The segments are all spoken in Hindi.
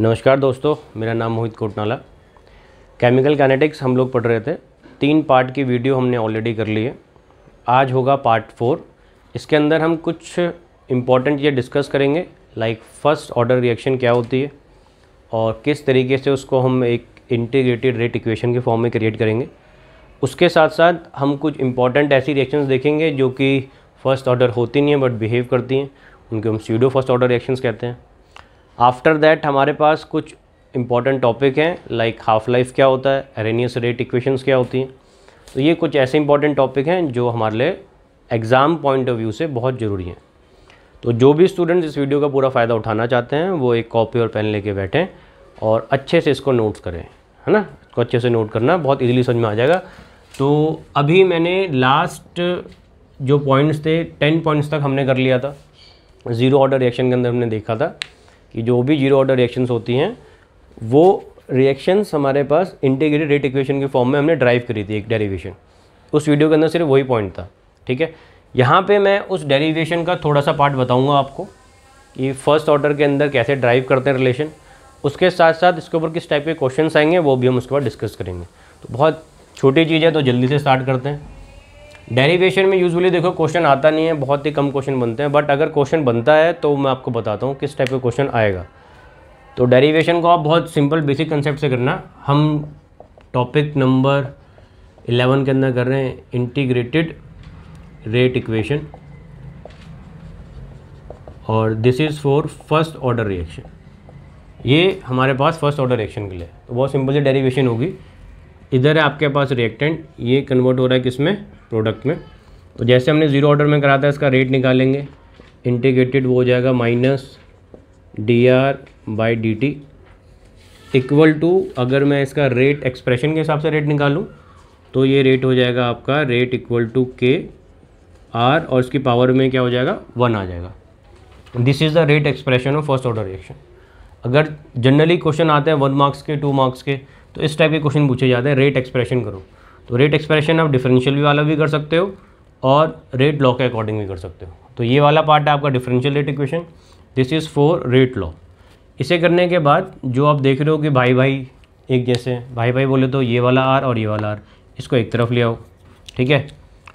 नमस्कार दोस्तों, मेरा नाम मोहित कोटनाला। केमिकल काइनेटिक्स हम लोग पढ़ रहे थे। 3 पार्ट की वीडियो हमने ऑलरेडी कर ली है। आज होगा पार्ट 4। इसके अंदर हम कुछ इम्पॉर्टेंट चीज़ें डिस्कस करेंगे, लाइक फर्स्ट ऑर्डर रिएक्शन क्या होती है और किस तरीके से उसको हम एक इंटीग्रेटेड रेट इक्वेशन के फॉर्म में क्रिएट करेंगे। उसके साथ साथ हम कुछ इम्पॉर्टेंट ऐसी रिएक्शंस देखेंगे जो कि फ़र्स्ट ऑर्डर होती नहीं है बट बिहेव करती हैं, उनके हम स्यूडो फर्स्ट ऑर्डर रिएक्शंस कहते हैं। आफ्टर दैट हमारे पास कुछ इंपॉर्टेंट टॉपिक हैं, लाइक हाफ लाइफ क्या होता है, अरेनियस रेट इक्वेशंस क्या होती हैं। तो ये कुछ ऐसे इंपॉर्टेंट टॉपिक हैं जो हमारे लिए एग्ज़ाम पॉइंट ऑफ व्यू से बहुत ज़रूरी हैं। तो जो भी स्टूडेंट्स इस वीडियो का पूरा फ़ायदा उठाना चाहते हैं वो एक कॉपी और पेन लेके बैठें और अच्छे से इसको नोट्स करें, है ना। इसको अच्छे से नोट करना, बहुत ईजीली समझ में आ जाएगा। तो अभी मैंने लास्ट जो पॉइंट्स थे 10 पॉइंट्स तक हमने कर लिया था। ज़ीरो ऑर्डर रिएक्शन के अंदर हमने देखा था कि जो भी जीरो ऑर्डर रिएक्शंस होती हैं वो रिएक्शंस हमारे पास इंटीग्रेटेड रेट इक्वेशन के फॉर्म में हमने ड्राइव करी थी, एक डेरिवेशन। उस वीडियो के अंदर सिर्फ वही पॉइंट था, ठीक है। यहाँ पे मैं उस डेरिवेशन का थोड़ा सा पार्ट बताऊँगा आपको कि फर्स्ट ऑर्डर के अंदर कैसे ड्राइव करते हैं रिलेशन। उसके साथ साथ इसके ऊपर किस टाइप के क्वेश्चन आएंगे वो भी हम उसके बाद डिस्कस करेंगे। तो बहुत छोटी चीज़ है, तो जल्दी से स्टार्ट करते हैं। डेरिवेशन में यूजुअली देखो क्वेश्चन आता नहीं है, बहुत ही कम क्वेश्चन बनते हैं, बट अगर क्वेश्चन बनता है तो मैं आपको बताता हूँ किस टाइप का क्वेश्चन आएगा। तो डेरिवेशन को आप बहुत सिंपल बेसिक कंसेप्ट से करना। हम टॉपिक नंबर 11 के अंदर कर रहे हैं इंटीग्रेटेड रेट इक्वेशन, और this is for first order reaction. ये हमारे पास फर्स्ट ऑर्डर रिएक्शन के लिए तो बहुत सिंपल सी डेरिवेशन होगी। इधर है आपके पास रिएक्टेंट, ये कन्वर्ट हो रहा है किस में, प्रोडक्ट में। तो जैसे हमने ज़ीरो ऑर्डर में करा था, इसका रेट निकालेंगे। इंटीग्रेटेड वो हो जाएगा माइनस dr/dt इक्वल टू, अगर मैं इसका रेट एक्सप्रेशन के हिसाब से रेट निकालूं तो ये रेट हो जाएगा आपका rate equal to k r, और इसकी पावर में क्या हो जाएगा 1 आ जाएगा। This is the rate expression of first order reaction. अगर जनरली क्वेश्चन आते हैं 1 मार्क्स के, 2 मार्क्स के, तो इस टाइप के क्वेश्चन पूछे जाते हैं, रेट एक्सप्रेशन करो। तो रेट एक्सप्रेशन आप डिफरेंशियल भी वाला भी कर सकते हो और रेट लॉ के अकॉर्डिंग भी कर सकते हो। तो ये वाला पार्ट है आपका differential rate equation, this is for rate law. इसे करने के बाद जो आप देख रहे हो कि भाई भाई एक जैसे भाई भाई बोले तो ये वाला आर और ये वाला आर, इसको एक तरफ ले आओ, ठीक है।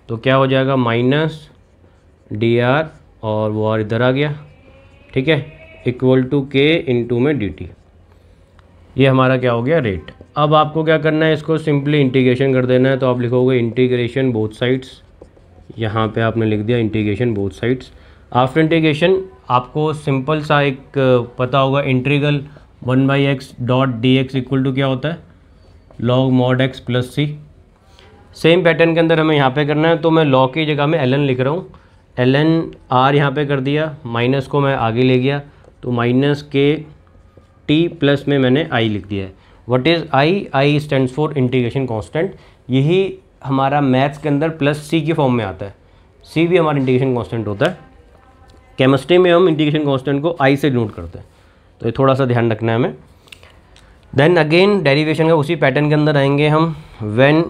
तो क्या हो जाएगा माइनस dr और वो आर इधर आ गया, ठीक है, इक्वल टू k इंटू में dt। ये हमारा क्या हो गया रेट। अब आपको क्या करना है, इसको सिंपली इंटीग्रेशन कर देना है। तो आप लिखोगे इंटीग्रेशन बोथ साइड्स, यहाँ पे आपने लिख दिया integration both sides. After integration आपको सिंपल सा एक पता होगा, integral 1/x dot dx equal to क्या होता है, log mod x plus C. Same pattern के अंदर हमें यहाँ पे करना है। तो मैं log की जगह में ln लिख रहा हूँ, ln r यहाँ पे कर दिया, माइनस को मैं आगे ले गया तो माइनस k t प्लस में मैंने i लिख दिया है। What is i stands for integration constant. यही हमारा मैथ्स के अंदर प्लस c की फॉर्म में आता है। c भी हमारा इंटीग्रेशन कांस्टेंट होता है। केमिस्ट्री में हम इंटीग्रेशन कांस्टेंट को i से डिनोट करते हैं, तो ये थोड़ा सा ध्यान रखना है हमें। देन अगेन डेरिवेशन का उसी पैटर्न के अंदर आएंगे हम। व्हेन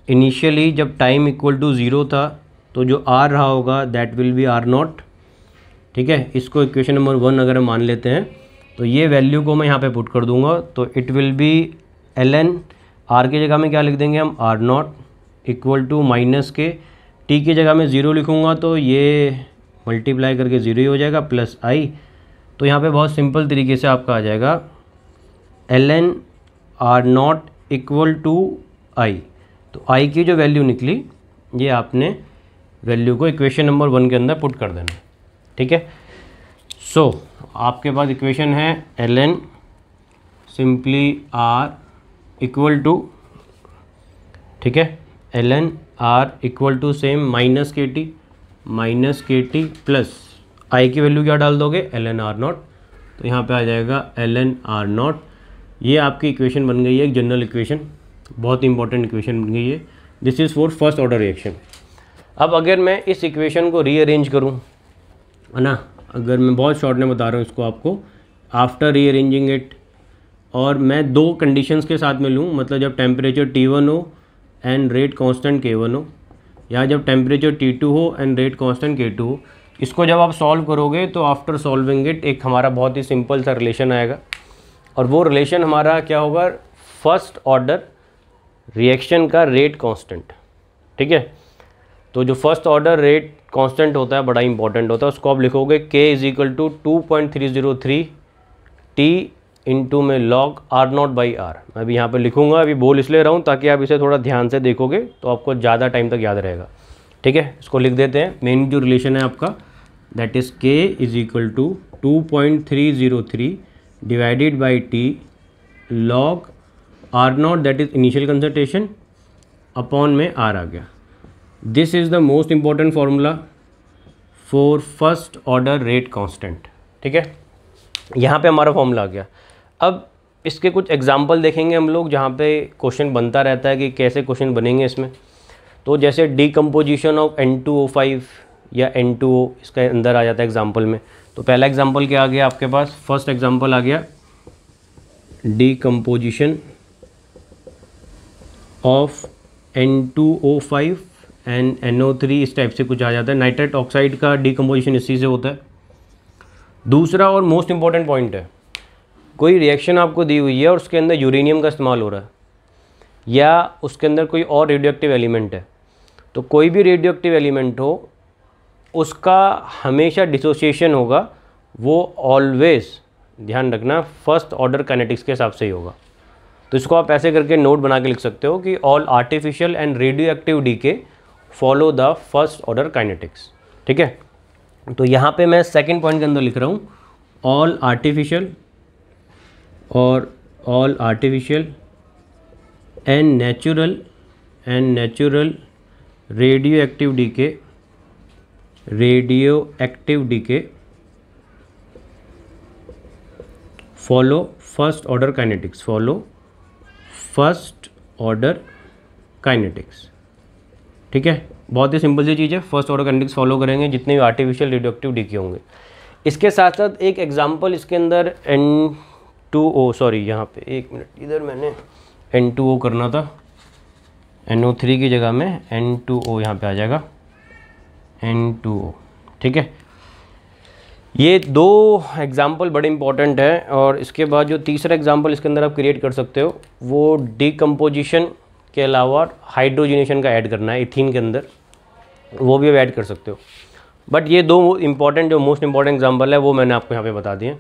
इनिशियली जब टाइम इक्वल टू 0 था तो जो r रहा होगा दैट विल बी r0, ठीक है। इसको इक्वेशन नंबर 1 अगर हम मान लेते हैं तो ये वैल्यू को मैं यहाँ पे पुट कर दूंगा, तो it will be ln r की जगह में क्या लिख देंगे हम r0 इक्वल टू माइनस के, t की जगह में 0 लिखूँगा तो ये मल्टीप्लाई करके 0 ही हो जाएगा प्लस i। तो यहाँ पे बहुत सिंपल तरीके से आपका आ जाएगा ln r0 equal to i। तो i की जो वैल्यू निकली ये आपने वैल्यू को इक्वेशन नंबर 1 के अंदर पुट कर देना, ठीक है। सो आपके पास इक्वेशन है ln simply r equal to, ठीक है, ln r equal to same minus K T plus i की वैल्यू क्या डाल दोगे ln r0। तो यहाँ पे आ जाएगा ln r0। ये आपकी इक्वेशन बन गई है, एक जनरल इक्वेशन, बहुत इंपॉर्टेंट इक्वेशन बन गई है। This is for first order reaction. अब अगर मैं इस इक्वेशन को रीअरेंज करूँ, है ना, अगर मैं बहुत शॉर्ट में बता रहा हूँ इसको आपको, आफ्टर रीअरेंजिंग इट, और मैं 2 कंडीशंस के साथ में लूँ, मतलब जब टेम्परेचर T1 हो एंड रेट कांस्टेंट K1 हो, या जब टेम्परेचर T2 हो एंड रेट कांस्टेंट K2 हो। इसको जब आप सॉल्व करोगे तो आफ्टर सॉल्विंग इट एक हमारा बहुत ही सिंपल सा रिलेशन आएगा, और वो रिलेशन हमारा क्या होगा, फर्स्ट ऑर्डर रिएक्शन का रेट कांस्टेंट, ठीक है। तो जो फर्स्ट ऑर्डर रेट कांस्टेंट होता है बड़ा इंपॉर्टेंट होता है, उसको आप लिखोगे k = 2.303 t इंटू में log R0/r। मैं अभी यहाँ पे लिखूँगा, अभी बोल इसलिए रहा हूँ ताकि आप इसे थोड़ा ध्यान से देखोगे तो आपको ज़्यादा टाइम तक याद रहेगा, ठीक है। इसको लिख देते हैं। मेन जो रिलेशन है आपका that is k = 2.303 divided by t log R0 that is initial concentration upon में R आ गया। This is the most important formula for first order rate constant, ठीक है। यहाँ पे हमारा फॉर्मूला आ गया। अब इसके कुछ एग्जांपल देखेंगे हम लोग जहाँ पे क्वेश्चन बनता रहता है कि कैसे क्वेश्चन बनेंगे इसमें। तो जैसे डीकम्पोजिशन ऑफ N2O5 या N2O इसके अंदर आ जाता है एग्जांपल में। तो पहला एग्जांपल क्या आ गया आपके पास, फर्स्ट एग्जांपल आ गया decomposition of N2O5 and NO3, इस टाइप से कुछ आ जाता है। नाइट्रेट ऑक्साइड का डीकम्पोजिशन इसी से होता है। दूसरा और मोस्ट इम्पॉर्टेंट पॉइंट है, कोई रिएक्शन आपको दी हुई है और उसके अंदर यूरेनियम का इस्तेमाल हो रहा है या उसके अंदर कोई और रेडियोएक्टिव एलिमेंट है। तो कोई भी रेडियोएक्टिव एलिमेंट हो उसका हमेशा डिसोसिएशन होगा, वो ऑलवेज ध्यान रखना फर्स्ट ऑर्डर काइनेटिक्स के हिसाब से ही होगा। तो इसको आप ऐसे करके नोट बना के लिख सकते हो कि all artificial and radioactive decay follow the first order kinetics, ठीक है। तो यहाँ पे मैं सेकंड पॉइंट के अंदर लिख रहा हूँ all artificial and natural radioactive decay follow first order kinetics, ठीक है। बहुत ही सिंपल सी चीज़ है, फर्स्ट ऑर्डर काइनेटिक्स फॉलो करेंगे जितने भी आर्टिफिशियल रेडियोएक्टिव डीके होंगे। इसके साथ साथ एक एग्जांपल इसके अंदर N2O, सॉरी यहाँ पे एक मिनट, इधर मैंने N2O करना था, NO3 की जगह में N2O यहाँ पे आ जाएगा, N2O, ठीक है। ये दो एग्जांपल बड़े इंपॉर्टेंट है। और इसके बाद जो तीसरा एग्जांपल इसके अंदर आप क्रिएट कर सकते हो वो डीकम्पोजिशन के अलावा हाइड्रोजनेशन का ऐड करना है इथीन के अंदर, वो भी आप ऐड कर सकते हो। बट ये दो इंपॉर्टेंट जो मोस्ट इंपॉर्टेंट एग्जांपल है वो मैंने आपको यहाँ पे बता दिए।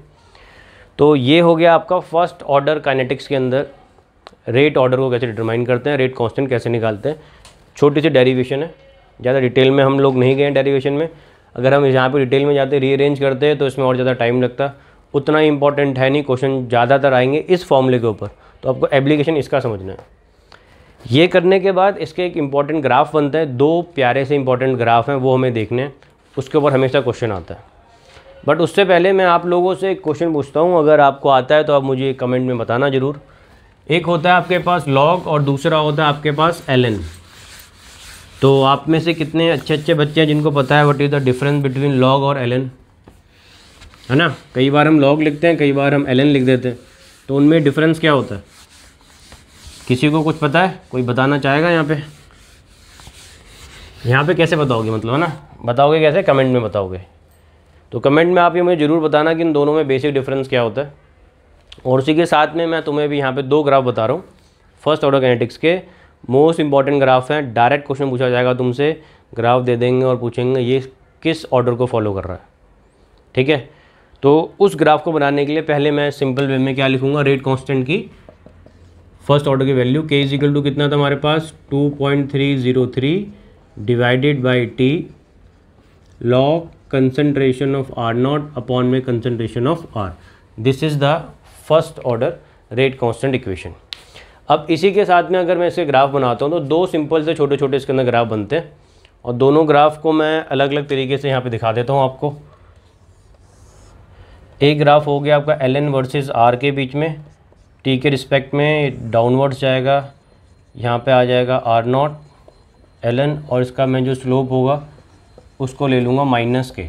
तो ये हो गया आपका फर्स्ट ऑर्डर काइनेटिक्स के अंदर रेट ऑर्डर को कैसे डिटरमाइन करते हैं, रेट कांस्टेंट कैसे निकालते हैं। छोटी सी डेरिवेशन है, ज़्यादा डिटेल में हम लोग नहीं गए डेरिवेशन में। अगर हम यहाँ पे डिटेल में जाते रीअरेंज करते हैं तो इसमें और ज़्यादा टाइम लगता। उतना ही इंपॉर्टेंट है नहीं, क्वेश्चन ज़्यादातर आएंगे इस फॉर्मूले के ऊपर। तो आपको एप्लीकेशन इसका समझना है। ये करने के बाद इसके एक इंपॉर्टेंट ग्राफ बनता है, दो प्यारे से इंपॉर्टेंट ग्राफ हैं, वो हमें देखने हैं। उसके ऊपर हमेशा क्वेश्चन आता है। बट उससे पहले मैं आप लोगों से एक क्वेश्चन पूछता हूँ, अगर आपको आता है तो आप मुझे कमेंट में बताना ज़रूर। एक होता है आपके पास लॉग और दूसरा होता है आपके पास ln। तो आप में से कितने अच्छे बच्चे हैं जिनको पता है what is the difference between log और ln, है ना। कई बार हम लॉग लिखते हैं, कई बार हम ln लिख देते हैं। तो उनमें डिफरेंस क्या होता है, किसी को कुछ पता है? कोई बताना चाहेगा यहाँ पे कैसे बताओगे, मतलब है ना, बताओगे कैसे, कमेंट में बताओगे। तो कमेंट में आप ये मुझे ज़रूर बताना कि इन दोनों में बेसिक डिफरेंस क्या होता है। और उसी के साथ में मैं तुम्हें भी यहाँ पे दो ग्राफ बता रहा हूँ फर्स्ट ऑर्डर काइनेटिक्स के, मोस्ट इंपॉर्टेंट ग्राफ हैं। डायरेक्ट क्वेश्चन पूछा जाएगा तुमसे, ग्राफ दे देंगे और पूछेंगे ये किस ऑर्डर को फॉलो कर रहा है, ठीक है। तो उस ग्राफ को बनाने के लिए पहले मैं सिंपल वे में क्या लिखूँगा, रेट कॉन्स्टेंट की फर्स्ट ऑर्डर की वैल्यू k = कितना था हमारे पास 2.303 divided by T log concentration of R0 upon में concentration of R। This is the first order rate constant equation. अब इसी के साथ में अगर मैं इसके ग्राफ बनाता हूँ तो दो सिंपल से छोटे छोटे इसके अंदर ग्राफ बनते हैं और दोनों ग्राफ को मैं अलग अलग तरीके से यहाँ पे दिखा देता हूँ आपको। एक ग्राफ हो गया आपका ln वर्सेस R के बीच में, t के रिस्पेक्ट में डाउनवर्ड्स जाएगा, यहाँ पे आ जाएगा R0 ln और इसका मैं जो स्लोप होगा उसको ले लूँगा -k।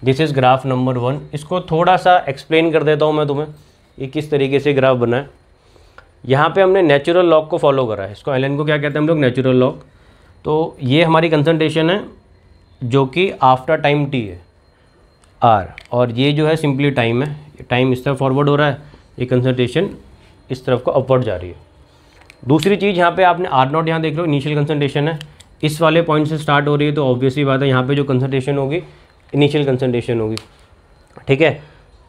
This is graph number 1। इसको थोड़ा सा एक्सप्लेन कर देता हूँ मैं तुम्हें, ये किस तरीके से ग्राफ बना है। यहाँ पे हमने नेचुरल लॉग को फॉलो करा है, इसको ln को क्या कहते हैं हम लोग, नेचुरल लॉग। तो ये हमारी कंसंट्रेशन है जो कि आफ्टर टाइम t है R, और ये जो है सिंपली टाइम है, टाइम इस तरह फॉरवर्ड हो रहा है, ये कंसंट्रेशन इस तरफ को अपवर्ड जा रही है। दूसरी चीज़ यहाँ पे आपने R0 यहाँ देख लो, इनिशियल कंसंट्रेशन है, इस वाले पॉइंट से स्टार्ट हो रही है, तो ऑब्वियसली बात है यहाँ पे जो कंसंट्रेशन होगी इनिशियल कंसंट्रेशन होगी, ठीक है।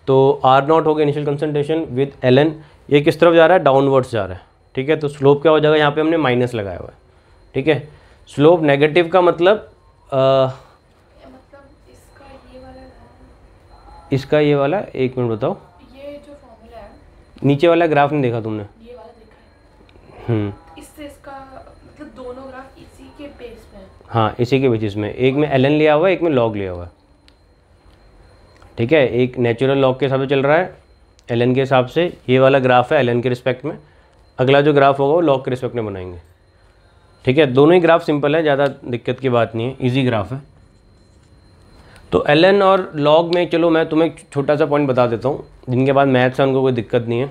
तो R0 हो गया इनिशियल कंसंट्रेशन विद ln, ये किस तरफ जा रहा है, डाउनवर्ड्स जा रहा है, ठीक है। तो स्लोप क्या हो जाएगा, यहाँ पे हमने माइनस लगाया हुआ है, ठीक है। स्लोप नेगेटिव का मतलब इसका ये वाला, एक मिनट बताओ, ये जो फॉर्मूला है नीचे वाला ग्राफ नहीं देखा तुमने? ये वाला देखा है। इससे इसका मतलब दोनों ग्राफ इसी के बेस पे है। हाँ, इसी के बेसिस में, एक में ln लिया हुआ है, एक में log लिया हुआ है, ठीक है। एक नेचुरल लॉग के हिसाब से चल रहा है, ln के हिसाब से, ये वाला ग्राफ है ln के रिस्पेक्ट में, अगला जो ग्राफ होगा वो log के रिस्पेक्ट में बनाएंगे, ठीक है। दोनों ही ग्राफ सिंपल है, ज़्यादा दिक्कत की बात नहीं है, इजी ग्राफ है। तो ln और log में, चलो मैं तुम्हें छोटा सा पॉइंट बता देता हूँ, जिनके बाद मैथ्स से उनको कोई दिक्कत नहीं है।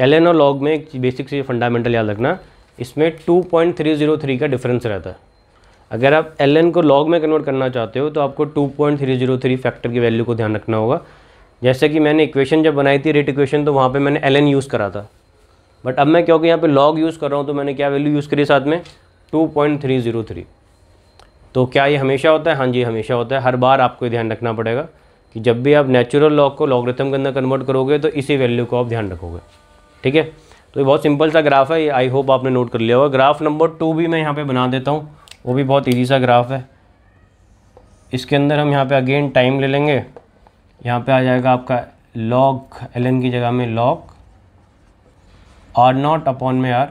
ln और log में एक बेसिक से फंडामेंटल याद रखना, इसमें 2.303 का डिफरेंस रहता है। अगर आप ln को log में कन्वर्ट करना चाहते हो तो आपको 2.303 फैक्टर की वैल्यू को ध्यान रखना होगा। जैसे कि मैंने इक्वेशन जब बनाई थी रेट इक्वेशन, तो वहाँ पे मैंने ln यूज़ करा था, बट अब मैं क्योंकि यहाँ पे log यूज़ कर रहा हूँ तो मैंने क्या वैल्यू यूज़ करी साथ में, 2.303। तो क्या ये हमेशा होता है? हाँ जी, हमेशा होता है। हर बार आपको ध्यान रखना पड़ेगा कि जब भी आप नेचुरल लॉग को लॉगरिथम के अंदर कन्वर्ट करोगे तो इसी वैल्यू को आप ध्यान रखोगे, ठीक है। तो ये बहुत सिंपल सा ग्राफ है, ये आई होप आपने नोट कर लिया होगा। ग्राफ नंबर 2 भी मैं यहाँ पे बना देता हूँ, वो भी बहुत ईजी सा ग्राफ है। इसके अंदर हम यहाँ पे अगेन टाइम ले लेंगे, यहाँ पे आ जाएगा आपका log ln की जगह में log R0 अपॉन में R,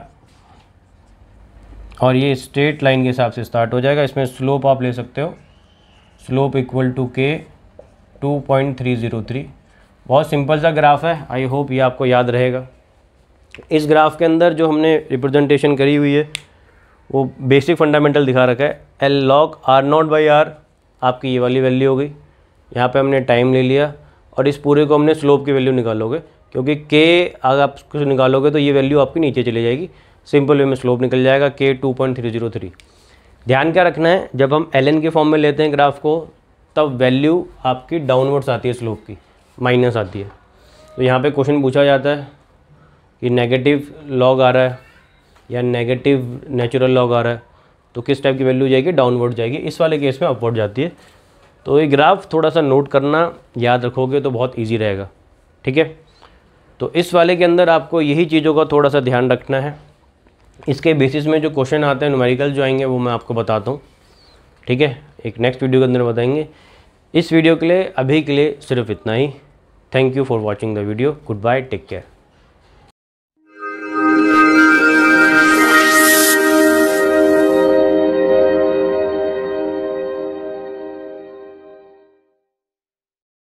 और ये स्ट्रेट लाइन के हिसाब से स्टार्ट हो जाएगा। इसमें स्लोप आप ले सकते हो, स्लोप इक्वल टू k 2.303। बहुत सिंपल सा ग्राफ है, आई होप ये आपको याद रहेगा। इस ग्राफ के अंदर जो हमने रिप्रेजेंटेशन करी हुई है वो बेसिक फंडामेंटल दिखा रखा है। L log R0/R आपकी ये वाली वैल्यू हो गई, यहाँ पे हमने टाइम ले लिया, और इस पूरे को हमने स्लोप की वैल्यू निकालोगे, क्योंकि k अगर आप उसको निकालोगे तो ये वैल्यू आपकी नीचे चली जाएगी, सिंपल वे में स्लोप निकल जाएगा k 2.303। ध्यान क्या रखना है, जब हम ln के फॉर्म में लेते हैं ग्राफ को, तब वैल्यू आपकी डाउनवर्ड्स आती है, स्लोप की माइनस आती है। तो यहाँ पे क्वेश्चन पूछा जाता है कि नेगेटिव लॉग आ रहा है या नेगेटिव नेचुरल लॉग आ रहा है, तो किस टाइप की वैल्यू जाएगी, डाउनवर्ड जाएगी। इस वाले केस में अपवर्ड जाती है। तो ये ग्राफ थोड़ा सा नोट करना, याद रखोगे तो बहुत ईजी रहेगा, ठीक है। तो इस वाले के अंदर आपको यही चीज़ों का थोड़ा सा ध्यान रखना है। इसके बेसिस में जो क्वेश्चन आते हैं न्यूमेरिकल जो आएंगे वो मैं आपको बताता हूँ, ठीक है। एक नेक्स्ट वीडियो के अंदर बताएंगे। इस वीडियो के लिए अभी के लिए सिर्फ इतना ही। Thank you for watching the video. Goodbye, take care.